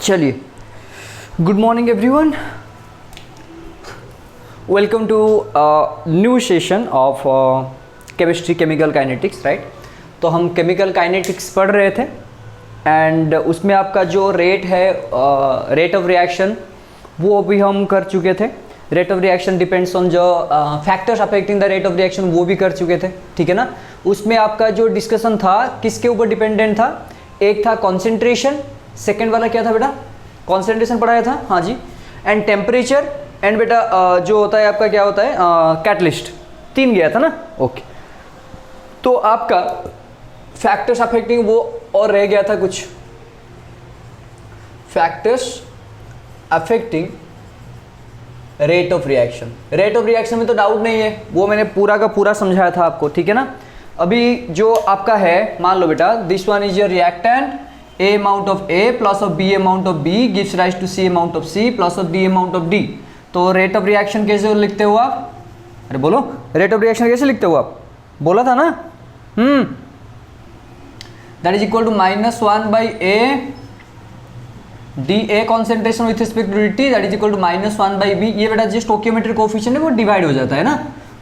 चलिए, good morning everyone, welcome to new session of chemistry chemical kinetics. Right, तो हम chemical kinetics पढ़ रहे थे एंड उसमें आपका जो रेट है, रेट ऑफ रिएक्शन, वो भी हम कर चुके थे। Rate of reaction depends on जो factors affecting the rate of reaction, वो भी कर चुके थे। ठीक है ना। उसमें आपका जो डिस्कशन था किसके ऊपर डिपेंडेंट था, एक था कॉन्सेंट्रेशन, सेकेंड वाला क्या था बेटा, कॉन्सेंट्रेशन पढ़ाया था, हाँ जी, एंड टेम्परेचर, एंड बेटा जो होता है आपका क्या होता है, कैटलिस्ट। तीन गया था ना। ओके, तो आपका फैक्टर्स अफेक्टिंग वो और रह गया था कुछ, factors affecting rate of reaction. Rate of reaction में तो डाउट नहीं है, वो मैंने पूरा का पूरा समझाया था आपको। ठीक है ना। अभी जो आपका है, मान लो बेटा, this one is your reactant, A amount of A plus of B amount of B gives rise to C amount of C plus of D amount of D। तो रेट ऑफ रिएक्शन कैसे लिखते हो आप, अरे बोलो, rate of reaction कैसे लिखते हो आप, बोला था ना। That is equal to -1/A DA concentration with respect to DT, that is equal to -1/B। ये बेटा जो स्टोकियोमेट्रिक कोफिशिएंट है वो डिवाइड हो जाता है ना,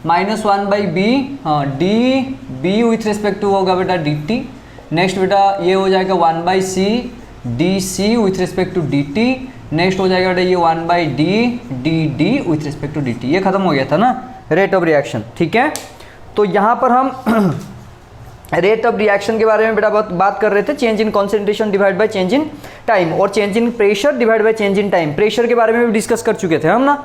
-1/B, हाँ, DB विथ रिस्पेक्ट टू होगा बेटा DT। नेक्स्ट बेटा ये हो जाएगा 1/C DC with respect to DT। Next हो जाएगा बेटा ये 1/D DD with respect to DT। ये खत्म हो गया था ना रेट ऑफ रिएक्शन। ठीक है, तो यहाँ पर हम रेट ऑफ रिएक्शन के बारे में बेटा बात कर रहे थे, change in concentration divide by change in time, और change in pressure divide by change in time. Pressure के बारे में भी डिस्कस कर चुके थे हम ना।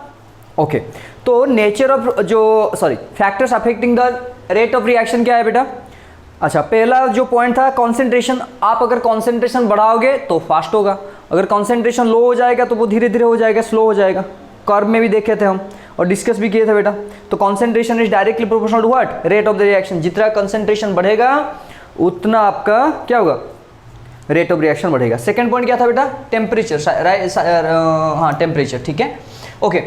ओके, तो नेचर ऑफ जो factors affecting the rate of reaction क्या है बेटा। अच्छा, पहला जो पॉइंट था कॉन्सेंट्रेशन। आप अगर कॉन्सेंट्रेशन बढ़ाओगे तो फास्ट होगा, अगर कॉन्सेंट्रेशन लो हो जाएगा तो वो धीरे धीरे हो जाएगा, स्लो हो जाएगा। कर्व में भी देखे थे हम और डिस्कस भी किए थे बेटा। तो concentration is directly proportional to what, rate of the reaction. जितना कॉन्सेंट्रेशन बढ़ेगा उतना आपका क्या होगा, रेट ऑफ रिएक्शन बढ़ेगा। सेकेंड पॉइंट क्या था बेटा, टेम्परेचर। हाँ, टेम्परेचर। ठीक है, ओके,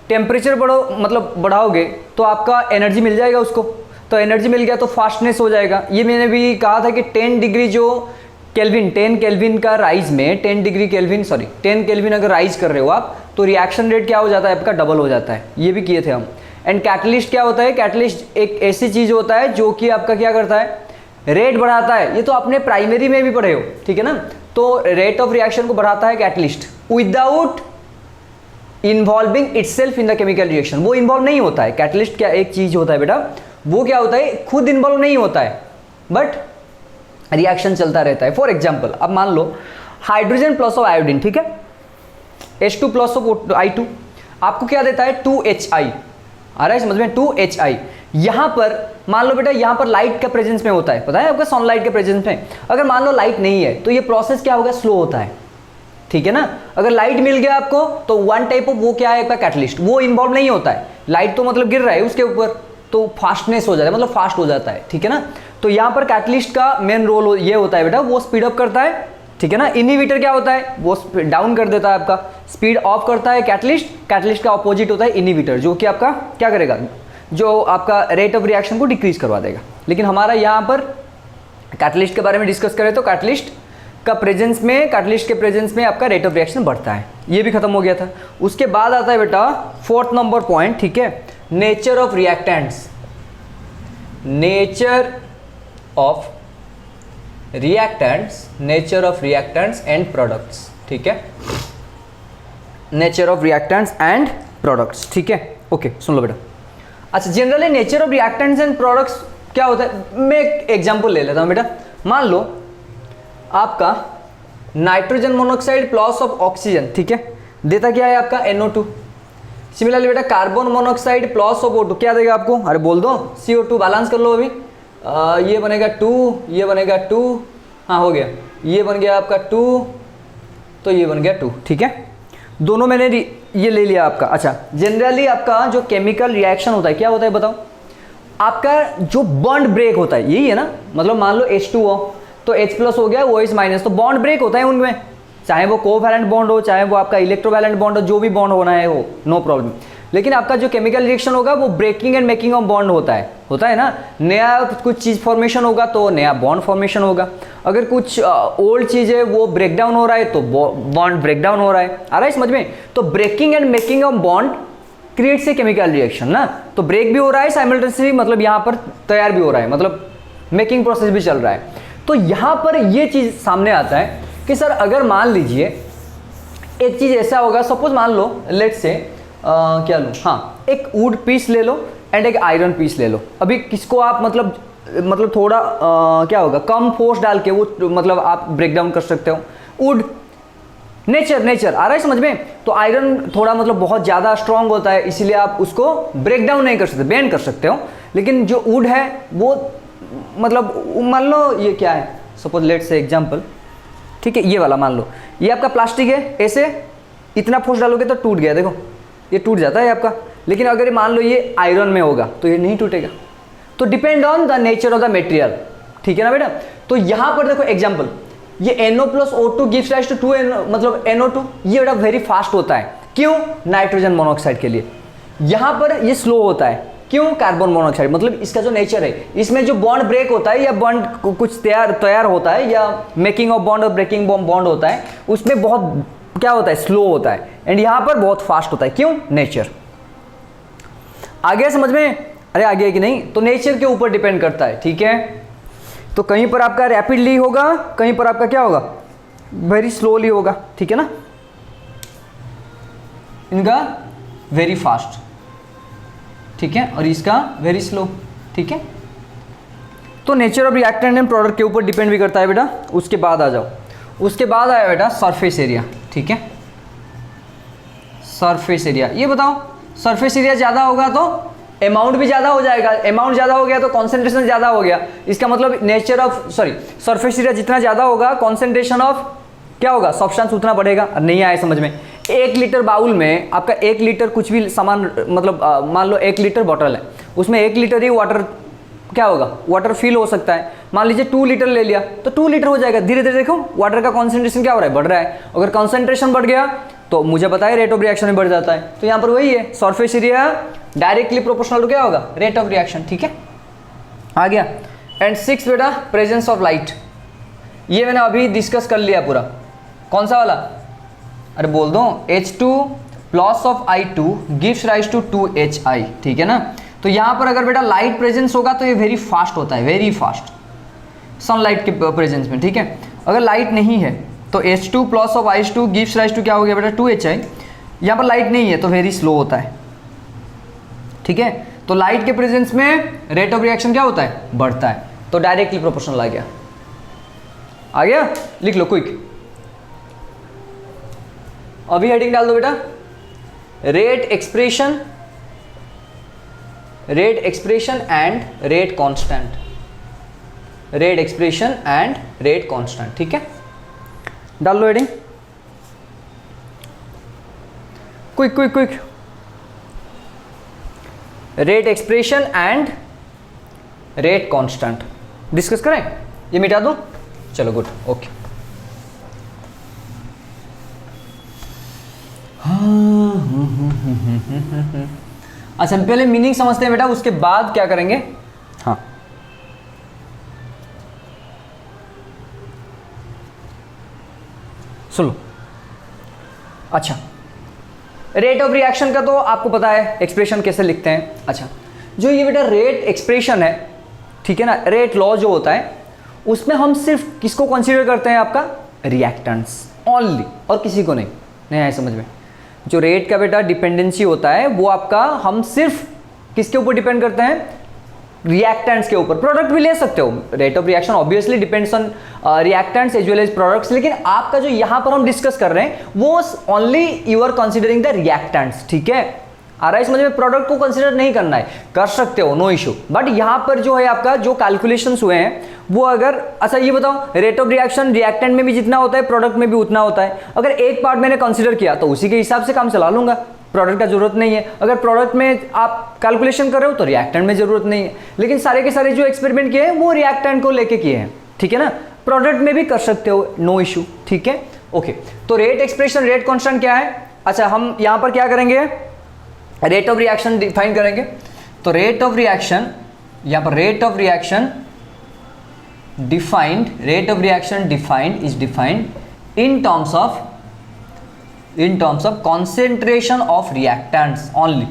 टेम्परेचर बढ़ाओगे तो आपका एनर्जी मिल जाएगा उसको, तो एनर्जी मिल गया तो फास्टनेस हो जाएगा। ये मैंने भी कहा था कि 10 डिग्री जो केल्विन, 10 केल्विन का राइज में 10 केल्विन अगर राइज कर रहे हो आप, तो रिएक्शन रेट क्या हो जाता है आपका, डबल हो जाता है। ये भी किए थे हम। एंड कैटलिस्ट क्या होता है, कैटलिस्ट एक ऐसी चीज होता है जो कि आपका क्या करता है, रेट बढ़ाता है। ये तो आपने प्राइमरी में भी पढ़े हो, ठीक है ना। तो रेट ऑफ रिएक्शन को बढ़ाता है catalyst without involving itself in the chemical reaction. वो इन्वॉल्व नहीं होता है। कैटलिस्ट क्या एक चीज होता है बेटा, वो क्या होता है, खुद इन्वॉल्व नहीं होता है बट रिएक्शन चलता रहता है। फॉर एग्जांपल, अब मान लो हाइड्रोजन प्लस ऑफ आयोडीन, ठीक है, H2 प्लस ऑफ I2 आपको क्या देता है, 2HI। आ रहा है समझ में, 2HI। यहां पर मान लो बेटा, यहां पर लाइट का प्रेजेंस में होता है, पता है आपका, सनलाइट के प्रेजेंस में। अगर मान लो लाइट नहीं है तो ये प्रोसेस क्या होगा, स्लो होता है। ठीक है ना। अगर लाइट मिल गया आपको तो वन टाइप ऑफ वो क्या है आपका, कैटलिस्ट, वो इन्वॉल्व नहीं होता है। लाइट तो मतलब गिर रहा है उसके ऊपर, तो फास्टनेस हो जाता है, मतलब फास्ट हो जाता है। ठीक है ना। तो यहाँ पर कैटलिस्ट का मेन रोल ये होता है बेटा, वो स्पीड अप करता है। ठीक है ना। इनहिबिटर क्या होता है, वो डाउन कर देता है, आपका स्पीड ऑफ करता है कैटलिस्ट। कैटलिस्ट का ऑपोजिट होता है इनहिबिटर, जो कि आपका क्या करेगा, जो आपका रेट ऑफ रिएक्शन को डिक्रीज करवा देगा। लेकिन हमारा यहाँ पर कैटलिस्ट के बारे में डिस्कस करें तो कैटलिस्ट का प्रेजेंस में, कैटलिस्ट के प्रेजेंस में आपका रेट ऑफ रिएक्शन बढ़ता है। ये भी खत्म हो गया था। उसके बाद आता है बेटा फोर्थ नंबर पॉइंट, ठीक है, nature of reactants. Nature of reactants, nature of reactants and products. ठीक है, nature of reactants and products. ठीक है, ओके, सुन लो बेटा। अच्छा, generally nature of reactants and products क्या होता है, मैं एक एग्जांपल ले लेता हूं बेटा। मान लो आपका nitrogen monoxide plus of oxygen, ठीक है, देता क्या है आपका NO2। सिमिलरली बेटा carbon monoxide plus of O2 क्या देगा आपको, अरे बोल दो, CO2। बैलेंस कर लो अभी, ये बनेगा 2, ये बनेगा 2, हाँ हो गया, ये बन गया आपका 2, तो ये बन गया 2। ठीक है, दोनों मैंने ये ले लिया आपका। अच्छा, जनरली आपका जो केमिकल रिएक्शन होता है क्या होता है बताओ, आपका जो बॉन्ड ब्रेक होता है, यही है ना। मतलब मान लो H2O, तो H प्लस हो गया, OH माइनस, तो बॉन्ड ब्रेक होता है उनमें, चाहे वो कोवैलेंट बॉन्ड हो, चाहे वो आपका इलेक्ट्रोवैलेंट बॉन्ड हो, जो भी बॉन्ड होना है हो, नो प्रॉब्लम। लेकिन आपका जो केमिकल रिएक्शन होगा वो breaking and making of bond होता है ना। नया कुछ चीज़ फॉर्मेशन होगा तो नया बॉन्ड फॉर्मेशन होगा, अगर कुछ ओल्ड चीज़ है वो ब्रेक डाउन हो रहा है तो बॉन्ड ब्रेक डाउन हो रहा है। आ रहा है समझ में? तो breaking and making of bond creates a chemical reaction ना। तो ब्रेक भी हो रहा है साइमल्टेनियसली, मतलब यहाँ पर तैयार भी हो रहा है, मतलब मेकिंग प्रोसेस भी चल रहा है। तो यहाँ पर ये चीज़ सामने आता है कि सर अगर मान लीजिए एक चीज़ ऐसा होगा, सपोज मान लो लेट्स से क्या लूँ, हाँ एक वुड पीस ले लो एंड एक आयरन पीस ले लो। अभी किसको आप मतलब थोड़ा क्या होगा, कम फोर्स डाल के वो मतलब आप ब्रेक डाउन कर सकते हो। वुड नेचर आ रहा है समझ में? तो आयरन थोड़ा मतलब बहुत ज़्यादा स्ट्रांग होता है, इसीलिए आप उसको ब्रेक डाउन नहीं कर सकते, बेंड कर सकते हो। लेकिन जो वुड है वो मतलब मान लो ये क्या है, सपोज लेट्स से एग्जांपल, ठीक है ये वाला मान लो ये आपका प्लास्टिक है, ऐसे इतना फोर्स डालोगे तो टूट गया, देखो ये टूट जाता है आपका। लेकिन अगर मान लो ये आयरन में होगा तो ये नहीं टूटेगा। तो depend on the nature of the material, ठीक है ना बेटा। तो यहाँ पर देखो एग्जांपल, ये NO+O2 गिव्स राइज टू 2 मतलब NO2, ये बेटा वेरी फास्ट होता है। क्यों? नाइट्रोजन मोनोऑक्साइड के लिए। यहाँ पर ये स्लो होता है, क्यों? कार्बन मोनोऑक्साइड, मतलब इसका जो नेचर है इसमें जो बॉन्ड ब्रेक होता है या बॉन्ड कुछ तैयार होता है या मेकिंग ऑफ बॉन्ड और ब्रेकिंग बॉन्ड होता है, उसमें बहुत क्या होता है, स्लो होता है। एंड यहाँ पर बहुत फास्ट होता है, क्यों? नेचर। आ गया समझ में? अरे आ गया कि नहीं? तो नेचर के ऊपर डिपेंड करता है, ठीक है। तो कहीं पर आपका रैपिडली होगा, कहीं पर आपका क्या होगा, वेरी स्लोली होगा, ठीक है ना। इनका वेरी फास्ट, ठीक है, और इसका वेरी स्लो, ठीक है। तो nature of reactant and product के ऊपर डिपेंड भी करता है बेटा। उसके बाद आ जाओ, उसके बाद आया बेटा सरफेस एरिया, ठीक है। सरफेस एरिया, ये बताओ सरफेस एरिया ज़्यादा होगा तो अमाउंट भी ज़्यादा हो जाएगा, अमाउंट ज़्यादा हो गया तो कॉन्सेंट्रेशन ज़्यादा हो गया। इसका मतलब नेचर ऑफ सरफेस एरिया जितना ज़्यादा होगा कॉन्सेंट्रेशन ऑफ क्या होगा, सब्सटेंस उतना बढ़ेगा। नहीं आया समझ में? 1 लीटर बाउल में आपका 1 लीटर कुछ भी सामान, मतलब मान लो 1 लीटर बॉटल है, उसमें 1 लीटर ही वाटर क्या होगा, वाटर फिल हो सकता है। मान लीजिए 2 लीटर ले लिया तो 2 लीटर हो जाएगा। धीरे धीरे देखो वाटर का कॉन्सेंट्रेशन क्या हो रहा है, बढ़ रहा है। अगर कॉन्सेंट्रेशन बढ़ गया तो मुझे पता है रेट ऑफ रिएक्शन में बढ़ जाता है। तो यहाँ पर वही है, surface area directly proportional to क्या होगा, रेट ऑफ रिएक्शन, ठीक है। आ गया। एंड 6 बेटा प्रेजेंस ऑफ लाइट, ये मैंने अभी डिस्कस कर लिया पूरा। कौन सा वाला, अरे बोल दो, H2 plus of I2 gives rise to 2HI, ठीक है ना। तो यहाँ पर अगर बेटा लाइट प्रेजेंस होगा तो ये वेरी फास्ट होता है, वेरी फास्ट सनलाइट के प्रेजेंस में, ठीक है। अगर लाइट नहीं है तो H2 plus of I2 gives rise to क्या हो गया बेटा, 2HI। यहाँ पर लाइट नहीं है तो वेरी स्लो होता है, ठीक है। तो लाइट के प्रेजेंस में रेट ऑफ रिएक्शन क्या होता है, बढ़ता है। तो डायरेक्टली प्रोपोर्शनल आ गया, लिख लो क्विक। अभी हेडिंग डाल दो बेटा, rate expression and rate constant, rate expression and rate constant, ठीक है। डाल लो heading, quick. Rate expression and rate constant discuss करें। ये मिटा दूं, चलो गुड, ओके। अच्छा पहले मीनिंग समझते हैं बेटा, उसके बाद क्या करेंगे। हाँ सुनो, अच्छा रेट ऑफ रिएक्शन का तो आपको पता है एक्सप्रेशन कैसे लिखते हैं। अच्छा जो ये बेटा रेट एक्सप्रेशन है, ठीक है ना, रेट लॉ जो होता है उसमें हम सिर्फ किसको कंसीडर करते हैं, आपका रिएक्टेंट्स ओनली, और किसी को नहीं आया समझ में। जो रेट का बेटा डिपेंडेंसी होता है वो आपका, हम सिर्फ किसके ऊपर डिपेंड करते हैं, रिएक्टेंट्स के ऊपर। प्रोडक्ट भी ले सकते हो, rate of reaction obviously depends on reactants as well as products, लेकिन आपका जो यहां पर हम डिस्कस कर रहे हैं वो only you are considering the reactants, ठीक है। आ रहा है समझ में? प्रोडक्ट को कंसीडर नहीं करना है, कर सकते हो, नो इशू। बट यहां पर जो है आपका जो कैलकुलेशंस हुए हैं वो अगर, अच्छा ये बताओ, रेट ऑफ रिएक्शन रिएक्टेंट में भी जितना होता है प्रोडक्ट में भी उतना होता है। अगर एक पार्ट मैंने कंसीडर किया तो उसी के हिसाब से काम चला लूंगा, प्रोडक्ट का जरूरत नहीं है। अगर प्रोडक्ट में आप कैलकुलेशन कर रहे हो तो रिएक्टेंट में जरूरत नहीं है। लेकिन सारे के सारे जो एक्सपेरिमेंट किए हैं वो रिएक्टेंट को लेके किए हैं, ठीक है ना। प्रोडक्ट में भी कर सकते हो, नो इशू, ठीक है, ओके। तो रेट एक्सप्रेशन रेट कांस्टेंट क्या है, अच्छा हम यहां पर क्या करेंगे, रेट ऑफ रिएक्शन डिफाइन करेंगे, तो रेट ऑफ रिएक्शन, यहाँ पर rate of reaction defined, rate of reaction defined is defined in terms of concentration of reactants only.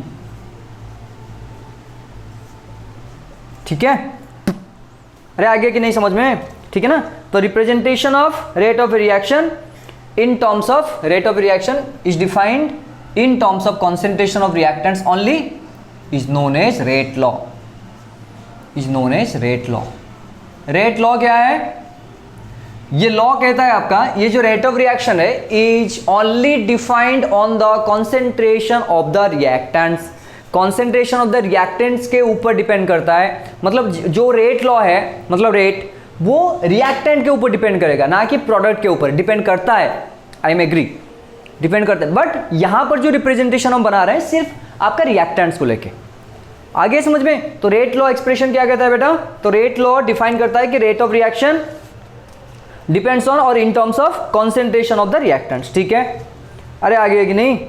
ठीक है, अरे आगे कि नहीं समझ में, ठीक है ना। तो representation of rate of reaction in terms of rate of reaction is defined in terms of concentration of reactants only is known as rate law, is known as rate law. Rate law क्या है? ये law कहता है आपका, ये जो rate of reaction है is only defined on the concentration of the reactants, concentration of the reactants के ऊपर डिपेंड करता है। मतलब जो रेट लॉ है, मतलब रेट वो रिएक्टेंट के ऊपर डिपेंड करेगा, ना कि प्रोडक्ट के ऊपर। डिपेंड करता है, आई एम एग्री, डिपेंड करता है, बट यहां पर जो रिप्रेजेंटेशन हम बना रहे हैं सिर्फ आपका रिएक्टेंट्स को लेके। आगे समझ में, तो रेट लॉ एक्सप्रेशन क्या कहता है बेटा? तो रेट लॉ डिफाइन करता है कि rate of reaction depends on और in terms of concentration of the reactants. ठीक है, अरे आगे कि नहीं,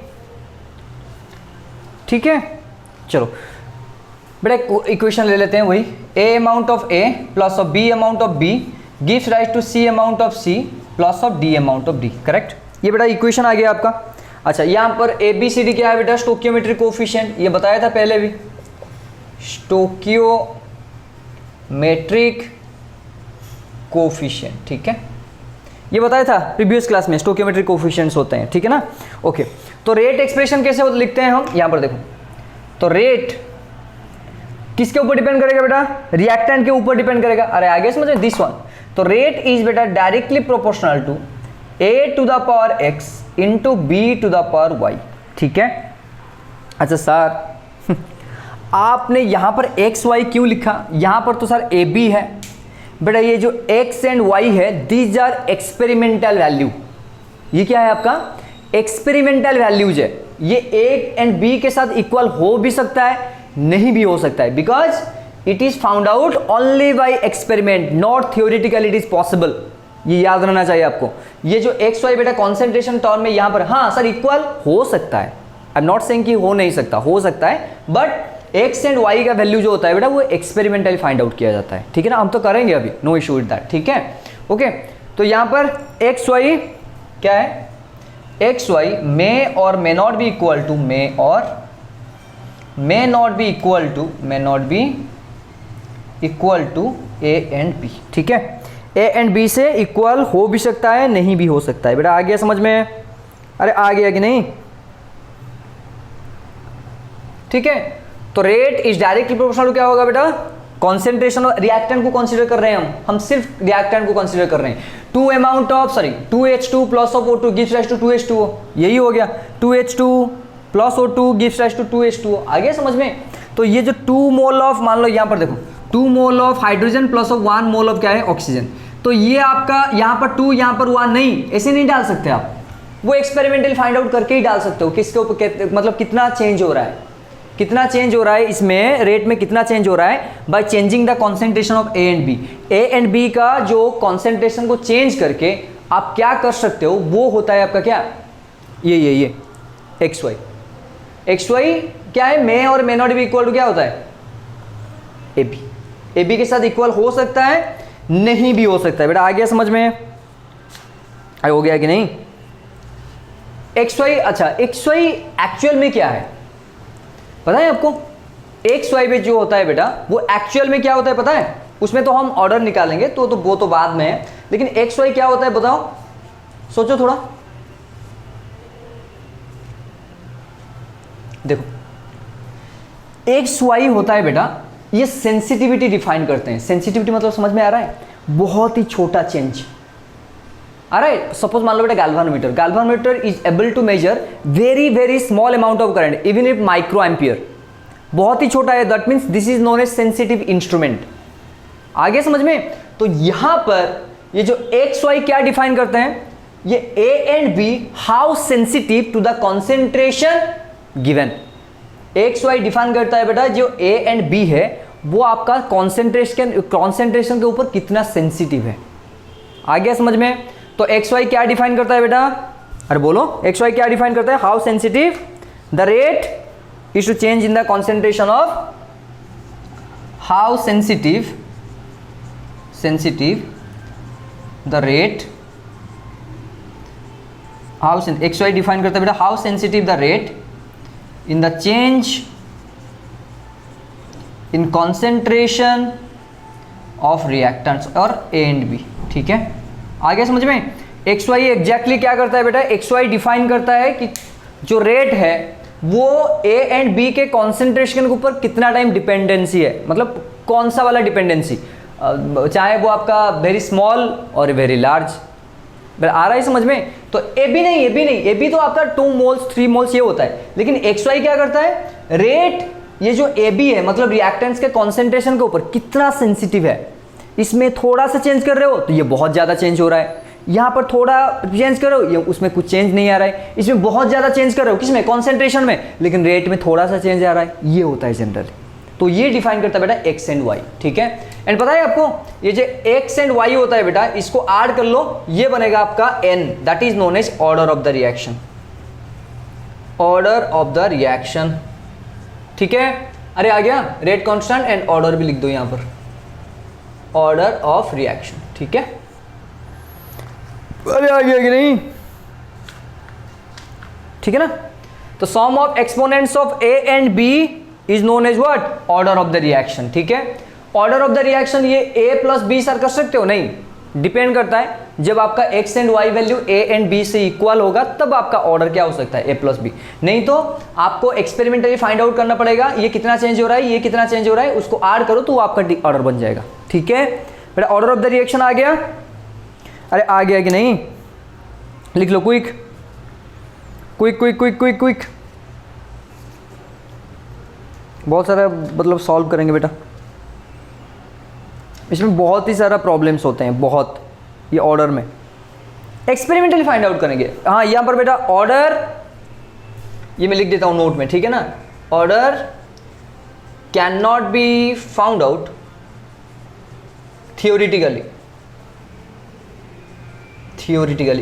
ठीक है। चलो बेटा इक्वेशन ले लेते हैं, वही A amount of A plus of B amount of B gives rise to C amount of C plus of D amount of D. Correct, ये बेटा इक्वेशन आ गया आपका। अच्छा, यहाँ पर ए बी सी डी क्या है बेटा? स्टोकियोमेट्रिक कोफिशिएंट, ये बताया था पहले भी, स्टोकियोमेट्रिक कोफिशिएंट। ठीक है, ये बताया था प्रीवियस क्लास में, स्टोकियोमेट्रिक कोफिशिएंट्स होते हैं। ठीक है ना, ओके। तो रेट एक्सप्रेशन कैसे लिखते हैं हम? यहाँ पर देखो, तो रेट किसके ऊपर डिपेंड करेगा बेटा? रिएक्टेंट के ऊपर डिपेंड करेगा। अरे आगे समझे, दिस वन। तो रेट इज बेटा directly proportional to a to the power x into B to the power y। ठीक है। अच्छा सर आपने यहां पर x y क्यों लिखा? यहां पर तो सर a b है बेटा, ये जो x एंड y है दीज आर एक्सपेरिमेंटल वैल्यू। ये क्या है आपका? एक्सपेरिमेंटल वैल्यूज है। ये a एंड b के साथ इक्वल हो भी सकता है, नहीं भी हो सकता है, because it is found out only by experiment, not theoretical it is possible. ये याद रहना चाहिए आपको। ये जो एक्स वाई बेटा कॉन्सेंट्रेशन टर्म में यहां पर, हाँ सर इक्वल हो सकता है, आई एम नॉट सेइंग कि हो नहीं सकता, हो सकता है, बट एक्स एंड वाई का वैल्यू जो होता है बेटा वो एक्सपेरिमेंटली फाइंड आउट किया जाता है। ठीक है ना, हम तो करेंगे अभी, नो इशू विद दैट। ठीक है, ओके। तो यहां पर एक्स वाई क्या है? एक्स वाई मे और may not be equal to, may और may not be equal to a and b। ठीक है, a and b से इक्वल हो भी सकता है, नहीं भी हो सकता है। बेटा आ गया समझ में? अरे आ गया कि नहीं? ठीक है, तो रेट इज डायरेक्टली प्रोपोर्शनल क्या होगा बेटा? कॉन्सेंट्रेशन ऑफ रिएक्टेंट को कंसीडर कर रहे हैं हम सिर्फ रिएक्टेंट को कंसीडर कर रहे हैं। 2H2 plus of O2 gives rise to 2H2O, यही हो गया। 2H2 plus O2 gives rise to 2H2O। आगे समझ में? तो ये जो 2 मोल ऑफ, मान लो यहाँ पर देखो 2 mole of hydrogen plus of 1 mole of क्या है? ऑक्सीजन। तो ये आपका यहाँ पर 2 यहाँ पर 1 नहीं, ऐसे नहीं डाल सकते आप, वो एक्सपेरिमेंटल फाइंड आउट करके ही डाल सकते हो किसके ऊपर, मतलब कितना चेंज हो रहा है, कितना चेंज हो रहा है इसमें, रेट में कितना चेंज हो रहा है, by changing the concentration of A and B. A and B का जो कॉन्सेंट्रेशन को चेंज करके आप क्या कर सकते हो, वो होता है आपका क्या? ये एक्स वाई। एक्स वाई क्या है? मे और may not be equal to क्या होता है? A B. ए बी के साथ इक्वल हो सकता है, नहीं भी हो सकता है। बेटा आ गया समझ में? हो गया कि नहीं? एक्स वाई, अच्छा एक्स वाई एक्चुअल में क्या है पता है आपको? एक्स वाई में जो होता है बेटा वो एक्चुअल में क्या होता है पता है? उसमें तो हम ऑर्डर निकालेंगे, तो वो तो बाद में है, लेकिन एक्स वाई क्या होता है बताओ, सोचो थोड़ा। देखो एक्स वाई होता है बेटा, ये सेंसिटिविटी डिफाइन करते हैं। सेंसिटिविटी मतलब समझ में आ रहा है? बहुत ही छोटा चेंज आ रहा है। सपोज मान लो बेटा galvanometer is able to measure very very small amount of current even if micro ampere, बहुत ही छोटा है, that means this is known as sensitive instrument. आगे समझ में? तो यहां पर ये जो एक्स वाई क्या डिफाइन करते हैं, ये A and B how sensitive to the concentration given. X Y define करता है बेटा जो ए एंड बी है वो आपका कॉन्सेंट्रेशन के ऊपर कितना सेंसिटिव है। आ गया समझ में? तो एक्स वाई क्या डिफाइन करता है बेटा? अरे बोलो, एक्स वाई क्या डिफाइन करता है? How sensitive the rate is to change in the concentration of how sensitive the rate, how xy define करता है बेटा, how sensitive the rate in the change in concentration of reactants और A and B. ठीक है, आगे समझ में. xy exactly क्या करता है बेटा, xy डिफाइन करता है कि जो रेट है वो A एंड B के कॉन्सेंट्रेशन के ऊपर कितना टाइम डिपेंडेंसी है, मतलब कौन सा वाला डिपेंडेंसी, चाहे वो आपका वेरी स्मॉल और वेरी लार्ज. आ रहा है समझ में. तो ए बी तो आपका 2 मोल्स 3 मोल्स ये होता है, लेकिन XY क्या करता है, रेट ये जो ए बी है मतलब रिएक्टेंट्स के कॉन्सेंट्रेशन के ऊपर कितना सेंसिटिव है. इसमें थोड़ा सा चेंज कर रहे हो तो ये बहुत ज़्यादा चेंज हो रहा है, यहाँ पर थोड़ा चेंज कर रहे हो ये उसमें कुछ चेंज नहीं आ रहा है, इसमें बहुत ज़्यादा चेंज कर रहे हो किसमें, कॉन्सेंट्रेशन में, लेकिन रेट में थोड़ा सा चेंज आ रहा है. ये होता है जनरली. तो ये डिफाइन करता है बेटा एक्स एंड वाई. ठीक है, एंड पता है आपको ये जो एक्स एंड वाई होता है बेटा, इसको ऐड कर लो, ये बनेगा आपका n, that is known as order of the reaction. Order of the reaction. ठीक है, अरे आ गया रेट कांस्टेंट एंड ऑर्डर भी लिख दो यहां पर, ऑर्डर ऑफ रिएक्शन. ठीक है, अरे आ गया कि नहीं. ठीक है ना. तो sum of exponents of A and B is known as what, order of the reaction. ठीक है, ऑर्डर ऑफ द रिएक्शन ये a प्लस बी सर कर सकते हो, नहीं, डिपेंड करता है. जब आपका x and y value a and b से इक्वल होगा तब आपका ऑर्डर क्या हो सकता है, a प्लस बी. नहीं तो आपको एक्सपेरिमेंटली फाइंड आउट करना पड़ेगा ये कितना चेंज हो रहा है, ये कितना चेंज हो रहा है, उसको ऐड करो तो आपका ऑर्डर बन जाएगा. ठीक है, बेटा ऑर्डर ऑफ द रिएक्शन आ गया. अरे आ गया कि नहीं, लिख लो quick quick quick quick quick quick. बहुत सारा मतलब सॉल्व करेंगे बेटा, इसमें बहुत ही सारा प्रॉब्लम्स होते हैं, बहुत. ये ऑर्डर में एक्सपेरिमेंटली फाइंड आउट करेंगे. हाँ यहाँ पर बेटा ऑर्डर ये मैं लिख देता हूँ नोट में. ठीक है ना, order can not be found out theoretically.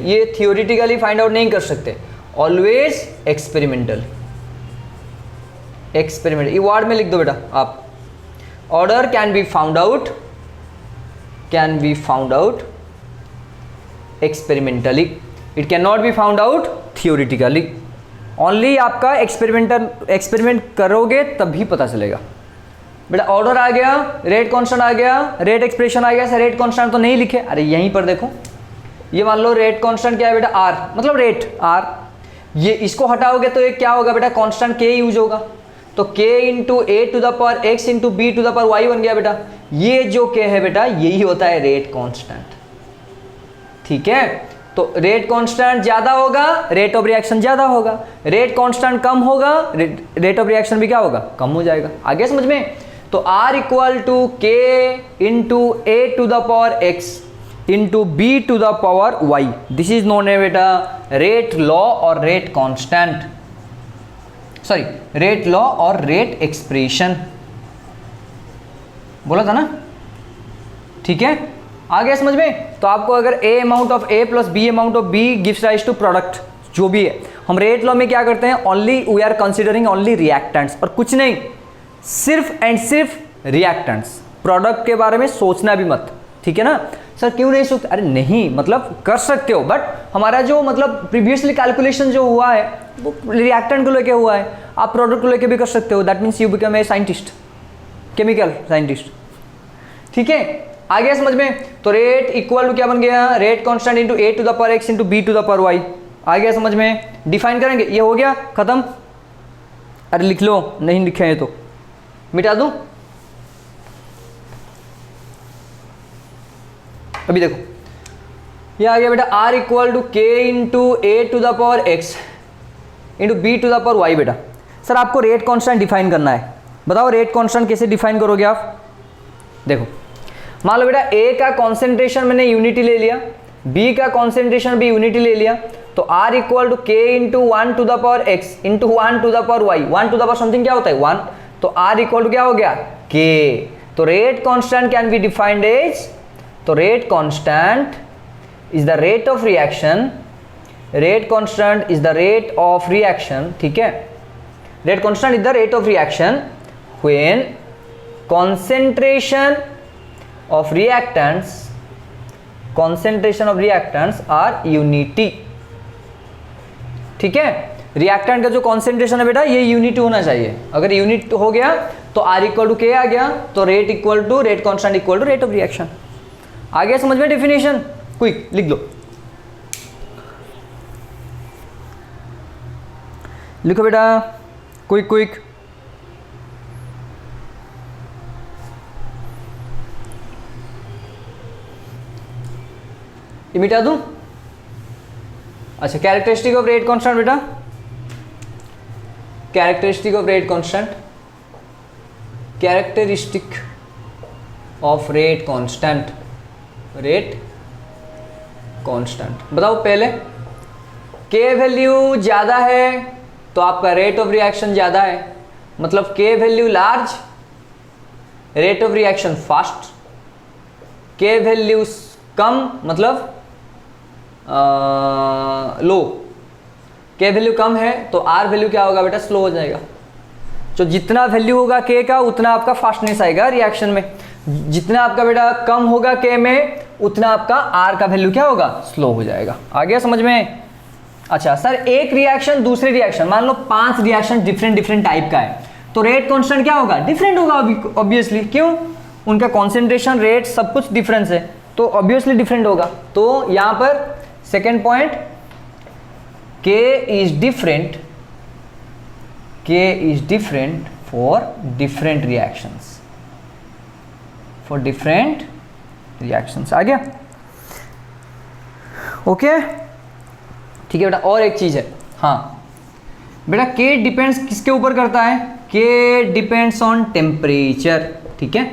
ये थियोरिटिकली फाइंड आउट नहीं कर सकते, ऑलवेज एक्सपेरिमेंटल. ये वर्ड में लिख दो बेटा आप, order can be found out experimentally, it can not be found out theoretically. Only आपका एक्सपेरिमेंट करोगे तभी पता चलेगा. बेटा ऑर्डर आ गया, रेट कांस्टेंट आ गया, रेट एक्सप्रेशन आ गया. सर रेट कांस्टेंट तो नहीं लिखे, अरे यहीं पर देखो, ये मान लो रेट कांस्टेंट क्या है बेटा, आर, मतलब रेट आर. ये इसको हटाओगे तो ये क्या होगा बेटा, कांस्टेंट के यूज होगा, तो k into A to the power X into B to the power Y बन गया बेटा. ये जो k है बेटा यही होता है रेट कांस्टेंट. ठीक है, तो रेट कांस्टेंट ज्यादा होगा, रेट ऑफ रिएक्शन ज्यादा होगा. रेट कांस्टेंट कम होगा, रेट ऑफ रिएक्शन भी क्या होगा, कम हो जाएगा. आगे समझ में. तो r equal to k into A to the power X into B to the power Y, this is known है बेटा रेट लॉ और rate constant, sorry rate law और रेट एक्सप्रेशन बोला था ना. ठीक है, आ गया समझ में. तो आपको अगर a amount of a plus b amount of b gives rise to product, जो भी है, हम रेट लॉ में क्या करते हैं, only we are considering only reactants और कुछ नहीं, सिर्फ एंड सिर्फ रिएक्टेंट्स. प्रोडक्ट के बारे में सोचना भी मत. ठीक है ना. सर क्यों नहीं सोचते, अरे नहीं मतलब कर सकते हो, बट हमारा जो मतलब प्रीवियसली कैलकुलेशन जो हुआ है वो रिएक्टेंट को लेके हुआ है, आप प्रोडक्ट को लेके भी कर सकते हो. That means you become a scientist, chemical scientist. ठीक है, आ गया समझ में. तो रेट इक्वल टू क्या बन गया, rate constant into A to the power X into B to the power Y. आ गया समझ में. डिफाइन करेंगे, ये हो गया खत्म. अरे लिख लो, नहीं लिखे हैं तो मिटा दूं. अभी देखो ये आ गया बेटा r equal to K into A to the power X into B to the power Y. बेटा सर आपको रेट कांस्टेंट डिफाइन करना है, बताओ रेट कांस्टेंट कैसे डिफाइन करोगे आप. देखो मान लो बेटा a का कॉन्सेंट्रेशन मैंने यूनिटी ले लिया, b का कॉन्सेंट्रेशन भी यूनिटी ले लिया, तो r equal to K into 1 to the power X into 1 to the power Y. 1 to the power something क्या होता है 1, तो r इक्वल टू क्या हो गया k. तो rate constant can be defined as, तो rate constant is the rate of reaction, rate constant is the rate of reaction. ठीक है, rate constant is the rate of reaction when concentration of reactants are unity. ठीक है, reactant का जो concentration है बेटा ये यूनिट होना चाहिए। अगर यूनिट हो गया तो R इक्वल टू के आ गया, तो rate equal to rate constant equal to rate of reaction. आ गया समझ में डेफिनेशन? क्विक लिख लो, लिखो बेटा क्विक क्विक। ये मिटा दूं? अच्छा, कैरेक्टरिस्टिक ऑफ रेट कांस्टेंट बेटा, characteristic of rate constant, characteristic of rate constant, rate constant बताओ पहले। के वैल्यू ज़्यादा है तो आपका रेट ऑफ रिएक्शन ज़्यादा है, मतलब के value large, rate of reaction fast. के वैल्यू कम मतलब लो, के वैल्यू कम है तो आर वैल्यू क्या होगा बेटा, स्लो हो जाएगा। तो जितना वैल्यू होगा के का उतना आपका फास्टनेस आएगा रिएक्शन में, जितना आपका बेटा कम होगा के में उतना आपका आर का वैल्यू क्या होगा, स्लो हो जाएगा। आ गया समझ में? अच्छा सर, एक रिएक्शन दूसरे रिएक्शन, मान लो 5 रिएक्शन डिफरेंट टाइप का है, तो रेट कांस्टेंट क्या होगा, डिफरेंट होगा ऑब्वियसली। क्यों? उनका कॉन्सेंट्रेशन रेट सब कुछ डिफरेंस है, तो ऑब्वियसली डिफरेंट होगा। तो यहाँ पर second point, K is different for different reactions, for different reactions। आ गया? ओके ठीक है बेटा। और एक चीज है, हाँ बेटा, K डिपेंड्स किसके ऊपर करता है, K डिपेंड्स ऑन टेम्परेचर। ठीक है,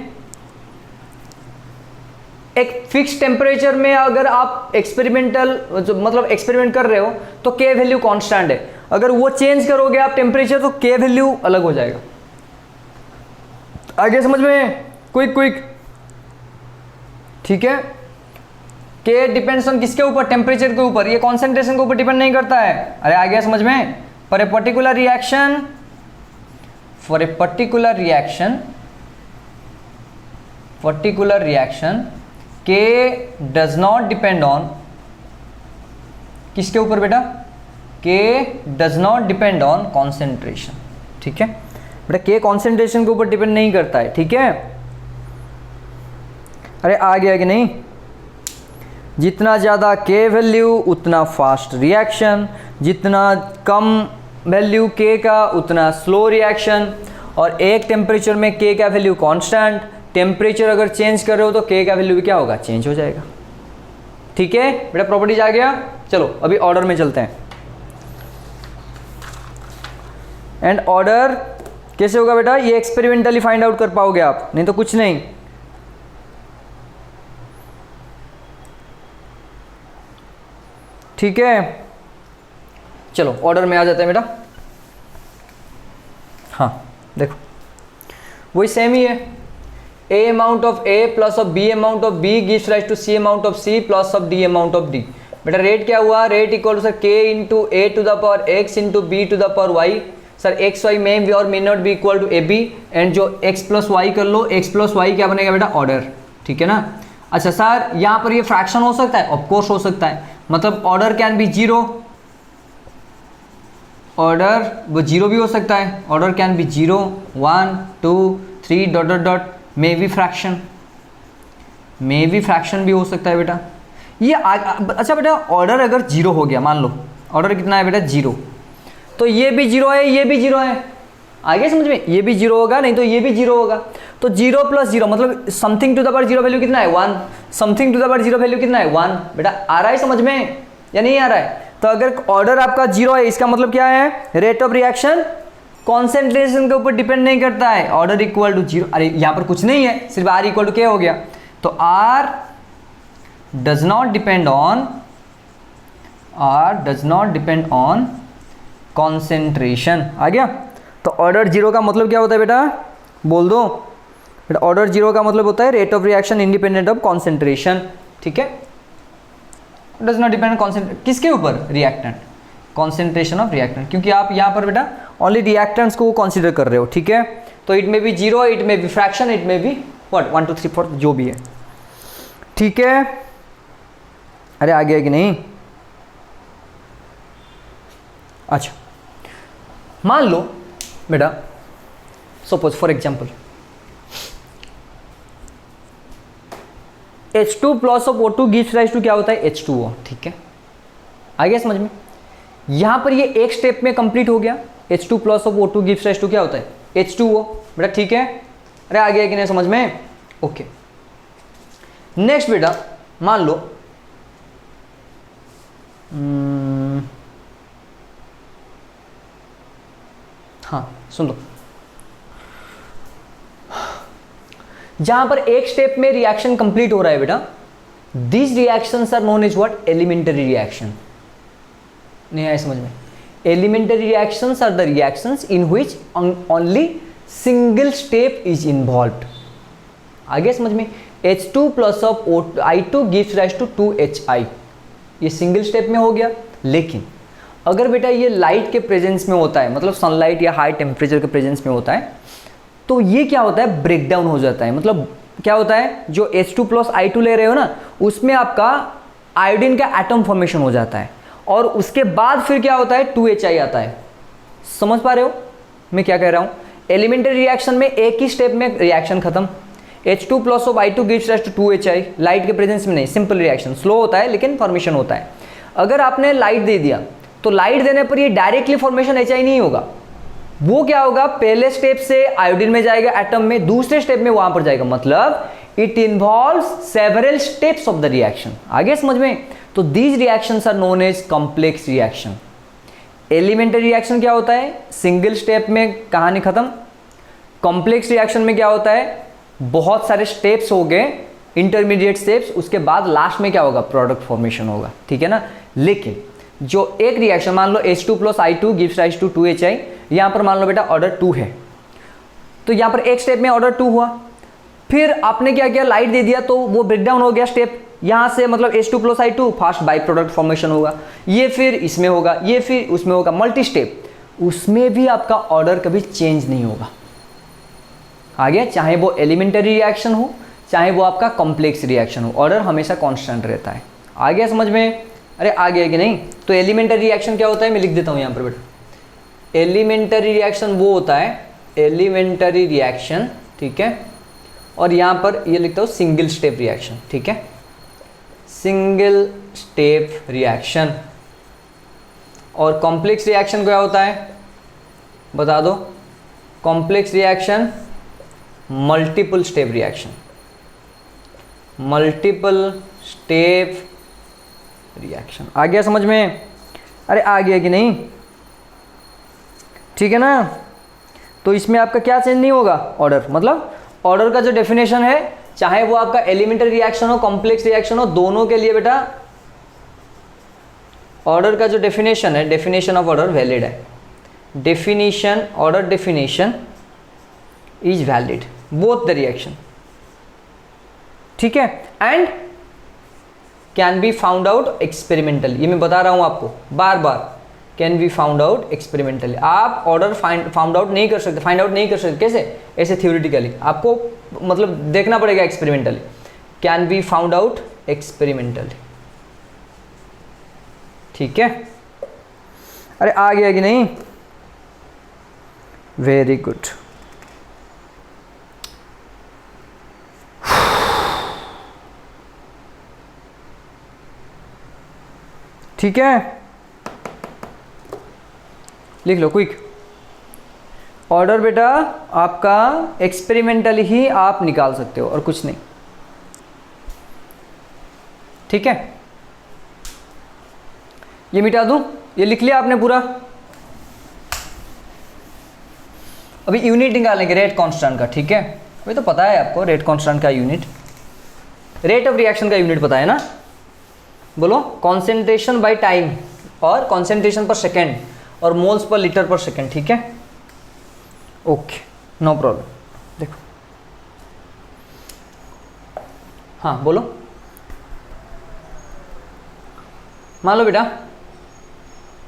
एक फिक्स टेम्परेचर में अगर आप एक्सपेरिमेंटल मतलब एक्सपेरिमेंट कर रहे हो तो के वैल्यू कांस्टेंट है, अगर वो चेंज करोगे आप टेम्परेचर तो के वैल्यू अलग हो जाएगा। आगे समझ में? Quick quick. ठीक है, के डिपेंड्स ऑन किसके ऊपर, टेम्परेचर के ऊपर, ये कॉन्सेंट्रेशन के ऊपर डिपेंड नहीं करता है। अरे आ गया समझ में? For a particular reaction K does not depend on किसके ऊपर बेटा, K does not depend on concentration। ठीक है बेटा, K concentration के ऊपर डिपेंड नहीं करता है। ठीक है, अरे आ गया कि नहीं? जितना ज़्यादा K वैल्यू उतना फास्ट रिएक्शन, जितना कम वैल्यू K का उतना स्लो रिएक्शन, और एक टेम्परेचर में K का वैल्यू कांस्टेंट, टेम्परेचर अगर चेंज कर रहे हो तो K का वैल्यू भी क्या होगा, चेंज हो जाएगा। ठीक है बेटा, प्रॉपर्टीज आ गया। चलो अभी ऑर्डर में चलते हैं। एंड ऑर्डर कैसे होगा बेटा, ये एक्सपेरिमेंटली फाइंड आउट कर पाओगे आप, नहीं तो कुछ नहीं। ठीक है, चलो ऑर्डर में आ जाते हैं बेटा। हाँ देखो वही सेम ही है, A amount of A plus of B amount of B gives rise to C amount of C plus of D amount of D। बेटा रेट क्या हुआ, rate equal to sir K into A to the power X into B to the power Y। Sir X Y may और may not be equal to A B, and जो x plus Y कर लो, x plus Y क्या बनेगा बेटा, order. ठीक है ना? अच्छा सर यहाँ पर ये फ्रैक्शन हो सकता है, ऑफकोर्स हो सकता है, मतलब order can be zero, order वो जीरो भी हो सकता है, order can be zero 1 2 3 dot dot dot, may be fraction, may be fraction भी हो सकता है बेटा ये। अच्छा बेटा ऑर्डर अगर जीरो हो गया, मान लो ऑर्डर कितना है बेटा जीरो, तो ये भी जीरो है, ये भी जीरो है, आगे समझ में, ये भी जीरो होगा, नहीं तो ये भी जीरो होगा, तो जीरो प्लस जीरो मतलब something to the power zero value कितना है 1, something to the power zero value कितना है 1। बेटा आ रहा है समझ में या नहीं आ रहा है? तो अगर ऑर्डर आपका जीरो है इसका मतलब क्या है, रेट ऑफ रिएक्शन कॉन्सेंट्रेशन के ऊपर डिपेंड नहीं करता है, ऑर्डर इक्वल टू जीरो। अरे यहाँ पर कुछ नहीं है, सिर्फ आर इक्वल टू के हो गया, तो R does not depend on concentration. आ गया? तो ऑर्डर जीरो का मतलब क्या होता है बेटा, बोल दो बेटा। ऑर्डर जीरो का मतलब होता है rate of reaction independent of concentration. ठीक है, डज नॉट डिपेंड कॉन्सेंट्रेशन किसके ऊपर, रिएक्टेंट। कॉन्सेंट्रेशन ऑफ रिएक्टेंट, क्योंकि आप यहाँ पर बेटा ओनली रिएक्टेंट्स को कंसीडर कर रहे हो, ठीक है। तो इट में बी 0, इट में बी फ्रैक्शन, इट में बी व्हाट 1 2 3 4 जो भी है, ठीक है। अरे आ गया कि नहीं? अच्छा, मान लो बेटा suppose for example H2 plus of O2 gives rise to क्या होता है H2O, ठीक है। आ गया समझ में? यहां पर ये एक स्टेप में कंप्लीट हो गया, H2 plus of O2 gives rise to क्या होता है H2O, बेटा ठीक है। अरे आ गया कि नहीं समझ में? ओके, नेक्स्ट बेटा मान लो हाँ सुन लो, जहां पर एक स्टेप में रिएक्शन कंप्लीट हो रहा है बेटा, this reactions are known as what elementary reaction. नहीं आया समझ में? Elementary reactions are the reactions in which only single step is involved. आगे समझ में? H2 plus of I2 gives rise to 2HI, ये सिंगल स्टेप में हो गया। लेकिन अगर बेटा ये लाइट के प्रेजेंस में होता है, मतलब सनलाइट या हाई टेम्परेचर के प्रेजेंस में होता है, तो ये क्या होता है ब्रेकडाउन हो जाता है। मतलब क्या होता है, जो H2 प्लस I2 ले रहे हो ना, उसमें आपका आयोडीन का एटम फॉर्मेशन हो जाता है, और उसके बाद फिर क्या होता है 2HI आता है। समझ पा रहे हो मैं क्या कह रहा हूँ? एलिमेंटरी रिएक्शन में एक ही स्टेप में रिएक्शन खत्म, H2 plus of I2 gives rise to 2HI, light के प्रेजेंस में नहीं, सिंपल रिएक्शन, स्लो होता है लेकिन फॉर्मेशन होता है। अगर आपने लाइट दे दिया तो लाइट देने पर ये डायरेक्टली फॉर्मेशन HI नहीं होगा, वो क्या होगा पहले स्टेप से आयोडीन में जाएगा एटम में, दूसरे स्टेप में वहां पर जाएगा, मतलब it involves several steps of the reaction. आगे समझ में? तो these reactions are known as complex reaction. Elementary reaction क्या होता है, सिंगल स्टेप में कहानी खत्म। कॉम्प्लेक्स रिएक्शन में क्या होता है, बहुत सारे स्टेप्स हो गए, इंटरमीडिएट स्टेप्स, उसके बाद लास्ट में क्या होगा प्रोडक्ट फॉर्मेशन होगा, ठीक है ना। लेकिन जो एक रिएक्शन मान लो H2 plus I2 gives rise to 2HI, यहां पर मान लो बेटा ऑर्डर 2 है, तो यहां पर एक स्टेप में ऑर्डर 2 हुआ, फिर आपने क्या किया लाइट दे दिया तो वो ब्रेकडाउन हो गया स्टेप, यहां से मतलब H2 plus I2 fast by product formation होगा, ये फिर इसमें होगा, ये फिर उसमें होगा, मल्टी स्टेप, उसमें भी आपका ऑर्डर कभी चेंज नहीं होगा। आगे चाहे वो एलिमेंटरी रिएक्शन हो चाहे वो आपका कॉम्प्लेक्स रिएक्शन हो, ऑर्डर हमेशा कांस्टेंट रहता है। आगे समझ में? अरे आ गया कि नहीं? तो एलिमेंटरी रिएक्शन क्या होता है मैं लिख देता हूं यहां पर बेटा। एलिमेंटरी रिएक्शन वो होता है, एलिमेंटरी रिएक्शन, ठीक है, और यहां पर ये लिखता हूं सिंगल स्टेप रिएक्शन, ठीक है, सिंगल स्टेप रिएक्शन। और कॉम्प्लेक्स रिएक्शन क्या होता है बता दो? Complex reaction multiple step reaction, multiple step reaction. आ गया समझ में? अरे आ गया कि नहीं? ठीक है ना। तो इसमें आपका क्या चेंज नहीं होगा ऑर्डर, मतलब ऑर्डर का जो डेफिनेशन है चाहे वो आपका एलिमेंटरी रिएक्शन हो कॉम्प्लेक्स रिएक्शन हो, दोनों के लिए बेटा ऑर्डर का जो डेफिनेशन है, डेफिनेशन ऑफ ऑर्डर वैलिड है। Definition, order definition is valid both the reaction, ठीक है, and can be found out experimentally. ये मैं बता रहा हूं आपको बार बार, can be found out experimentally. आप ऑर्डर फाउंड आउट नहीं कर सकते, फाइंड आउट नहीं कर सकते, कैसे? ऐसे थ्योरेटिकली, आपको मतलब देखना पड़ेगा experimentally. Can be found out experimentally, ठीक है। अरे आ गया कि नहीं? Very good. ठीक है, लिख लो क्विक। ऑर्डर बेटा आपका एक्सपेरिमेंटली ही आप निकाल सकते हो और कुछ नहीं, ठीक है। ये मिटा दूं, ये लिख लिया आपने पूरा। अभी यूनिट निकालेंगे रेट कांस्टेंट का, ठीक है। अभी तो पता है आपको रेट कांस्टेंट का यूनिट, रेट ऑफ रिएक्शन का यूनिट पता है ना। बोलो कॉन्सेंट्रेशन बाय टाइम और कॉन्सेंट्रेशन पर सेकेंड और मोल्स पर लीटर पर सेकेंड, ठीक है। Okay, no problem. देखो हाँ बोलो। मान लो बेटा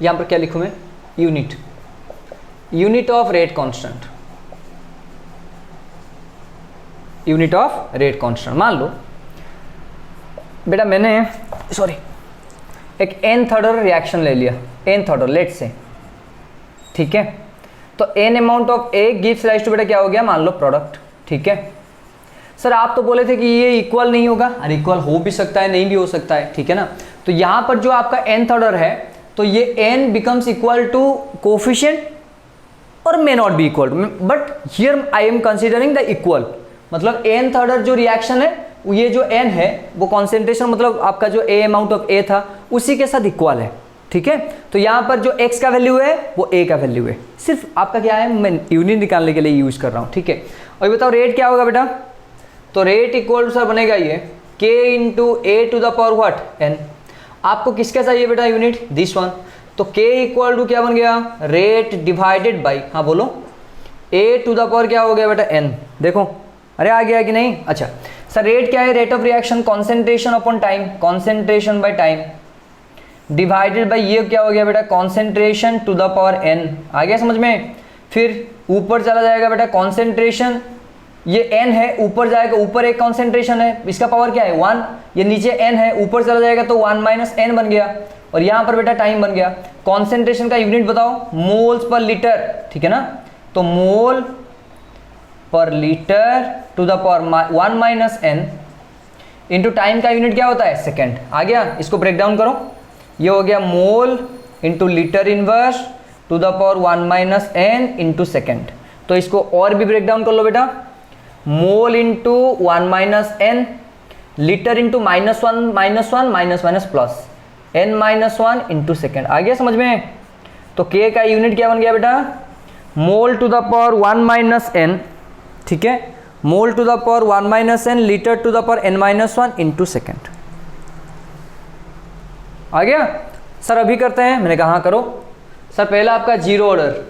यहाँ पर क्या लिखूँ मैं, unit of rate constant, unit of rate constant. मान लो बेटा मैंने एक nth ऑर्डर रिएक्शन ले लिया, nth ऑर्डर लेट से, ठीक है, तो n amount of A gives rise to बेटा क्या हो गया, मान लो प्रोडक्ट, ठीक है। सर आप तो बोले थे कि ये इक्वल नहीं होगा, अरे इक्वल हो भी सकता है नहीं भी हो सकता है, ठीक है ना। तो यहाँ पर जो आपका nth ऑर्डर है तो ये n becomes equal to coefficient और may not be equal to, but here I am considering the equal, मतलब nth ऑर्डर जो रिएक्शन है ये जो n है वो कॉन्सेंट्रेशन मतलब आपका जो A अमाउंट ऑफ A था उसी के साथ इक्वल है, ठीक है। तो यहाँ पर जो x का वैल्यू है वो A का वैल्यू है, सिर्फ आपका क्या है मैं यूनिट निकालने के लिए यूज कर रहा हूँ, ठीक है। और बताओ रेट क्या होगा बेटा, तो रेट इक्वल टू सर बनेगा ये k into A to the power what n। आपको किसका चाहिए बेटा यूनिट, दिस वन, तो k इक्वल टू क्या बन गया, रेट डिवाइडेड बाई, हाँ बोलो, A टू द पावर क्या हो गया बेटा n। देखो अरे आ गया कि नहीं, अच्छा सर रेट क्या है, rate of reaction concentration upon time, concentration by time divided by ये क्या हो गया बेटा, concentration to the power n। आ गया समझ में। फिर ऊपर चला जाएगा बेटा कॉन्सेंट्रेशन, ये n है ऊपर जाएगा, ऊपर एक कॉन्सेंट्रेशन है इसका पावर क्या है 1, ये नीचे n है ऊपर चला जाएगा तो 1 माइनस n बन गया, और यहाँ पर बेटा टाइम बन गया। कॉन्सेंट्रेशन का यूनिट बताओ, मोल्स पर लीटर, ठीक है ना, तो मोल पर litre to the power 1 minus n into time का यूनिट क्या होता है, सेकेंड। आ गया, इसको ब्रेक डाउन करो, ये हो गया mole into litre inverse to the power 1 minus n into second. तो इसको और भी ब्रेक डाउन कर लो बेटा, mole into 1 minus n, litre into minus one minus minus plus n minus 1 into second. आ गया समझ में। तो k का यूनिट क्या बन गया बेटा, mole to the power 1 minus n, ठीक है, mole to the power 1 minus n, litre to the power n minus 1 into second. आ गया सर, अभी करते हैं, मैंने कहा करो सर। पहला आपका जीरो ऑर्डर,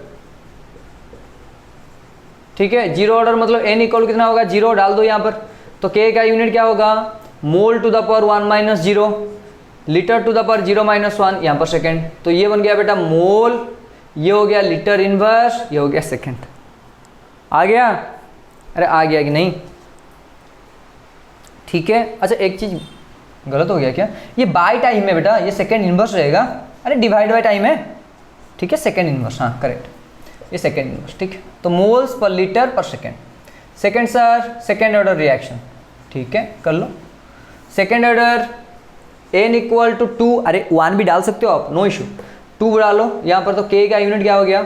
ठीक है, जीरो ऑर्डर मतलब n इक्वल कितना होगा, जीरो डाल दो यहाँ पर, तो k का यूनिट क्या होगा, mole to the power 1 minus zero, litre to the power 0 minus 1 यहाँ पर सेकेंड। तो ये बन गया बेटा मोल, ये हो गया लीटर इनवर्स, ये हो गया सेकेंड। आ गया, अरे आ गया कि नहीं, ठीक है। अच्छा एक चीज गलत हो गया क्या, ये बाय टाइम है बेटा, ये सेकेंड इनवर्स रहेगा, अरे डिवाइड बाय टाइम है, ठीक है, सेकेंड इनवर्स, हाँ करेक्ट, ये सेकेंड इनवर्स, ठीक है। तो मोल्स पर लीटर पर second, second sir second order reaction, ठीक है कर लो। Second order n equal to 2, अरे 1 भी डाल सकते हो आप, नो इशू, 2 डालो यहाँ पर। तो k का यूनिट क्या हो गया,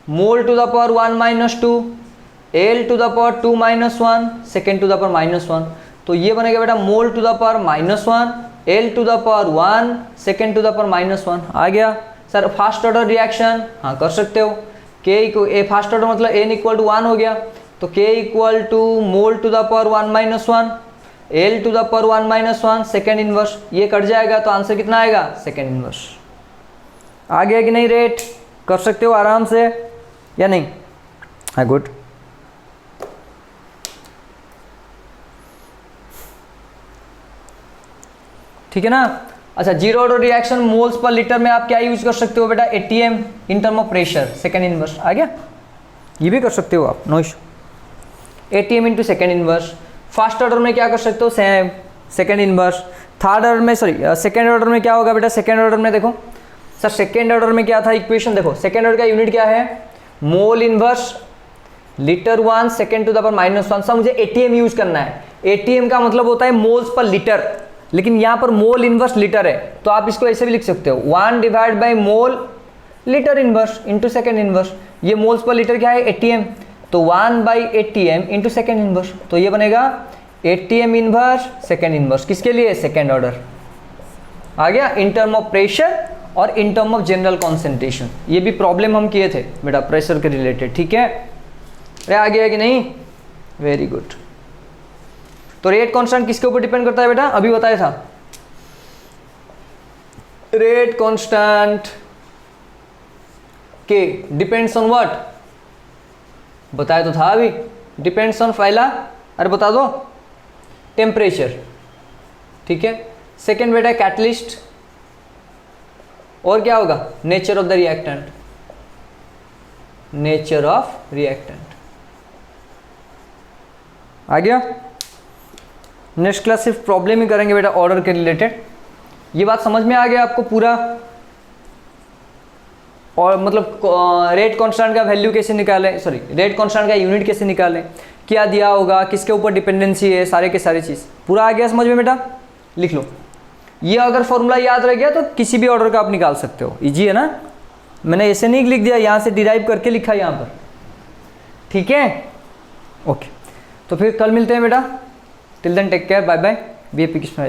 mole to the power 1 minus 2, L to the power 2 minus 1, second to the power minus 1। तो ये बनेगा बेटा mole to the power minus 1, L to the power 1, second to the power minus 1। आ गया सर। फास्ट ऑर्डर रिएक्शन, हाँ कर सकते हो, k को ए फास्ट ऑर्डर मतलब n इक्वल टू 1 हो गया, तो k equal to mole to the power 1 minus 1, L to the power 1 minus 1, second inverse. ये कट जाएगा तो आंसर कितना आएगा, सेकेंड इनवर्स। आ गया कि नहीं, रेट कर सकते हो आराम से या नहीं, हाँ गुड। ठीक है ना। अच्छा जीरो ऑर्डर रिएक्शन मोल्स पर लीटर में आप क्या यूज कर सकते हो बेटा, ATM in term of pressure, second inverse. आ गया, ये भी कर सकते हो आप, no issue, ATM into second inverse. First order में क्या कर सकते हो, same second inverse. Third order में सॉरी सेकेंड ऑर्डर में क्या होगा बेटा, सेकेंड ऑर्डर में देखो सर, सेकेंड ऑर्डर में क्या था इक्वेशन, देखो सेकेंड ऑर्डर का यूनिट क्या है, mole inverse litre 1 second to the power minus 1। Sir मुझे ATM यूज करना है, ATM का मतलब होता है मोल्स पर लीटर, लेकिन यहाँ पर मोल इनवर्स लीटर है, तो आप इसको ऐसे भी लिख सकते हो, 1 divide by mole litre inverse into second inverse. ये मोल्स पर लीटर क्या है, ATM, तो 1 by ATM into second inverse. तो ये बनेगा ATM इनवर्स सेकेंड इनवर्स, किसके लिए, सेकेंड ऑर्डर। आ गया, इन टर्म ऑफ प्रेशर और इन टर्म ऑफ जनरल कॉन्सेंट्रेशन। ये भी प्रॉब्लम हम किए थे बेटा प्रेशर के रिलेटेड, ठीक है। अरे आ गया कि नहीं, वेरी गुड। तो रेट कांस्टेंट किसके ऊपर डिपेंड करता है बेटा, अभी बताया था, रेट कांस्टेंट के डिपेंड्स ऑन व्हाट, बताया तो था अभी, डिपेंड्स ऑन पहला, अरे बता दो, टेम्परेचर, ठीक है। सेकेंड बेटा कैटलिस्ट, और क्या होगा, nature of the reactant, nature of reactant. आ गया। नेक्स्ट क्लास सिर्फ प्रॉब्लम ही करेंगे बेटा ऑर्डर के रिलेटेड। ये बात समझ में आ गया आपको पूरा, और मतलब रेट कांस्टेंट का वैल्यू कैसे निकालें, सॉरी रेट कांस्टेंट का यूनिट कैसे निकालें, क्या दिया होगा, किसके ऊपर डिपेंडेंसी है, सारे के सारे चीज़ पूरा आ गया समझ में बेटा। लिख लो, ये अगर फॉर्मूला याद रह गया तो किसी भी ऑर्डर का आप निकाल सकते हो, इजी है ना। मैंने ऐसे नहीं लिख दिया, यहाँ से डिराइव करके लिखा यहाँ पर, ठीक है। ओके, तो फिर कल मिलते हैं बेटा। Till then take care, bye bye, BAP Krishna.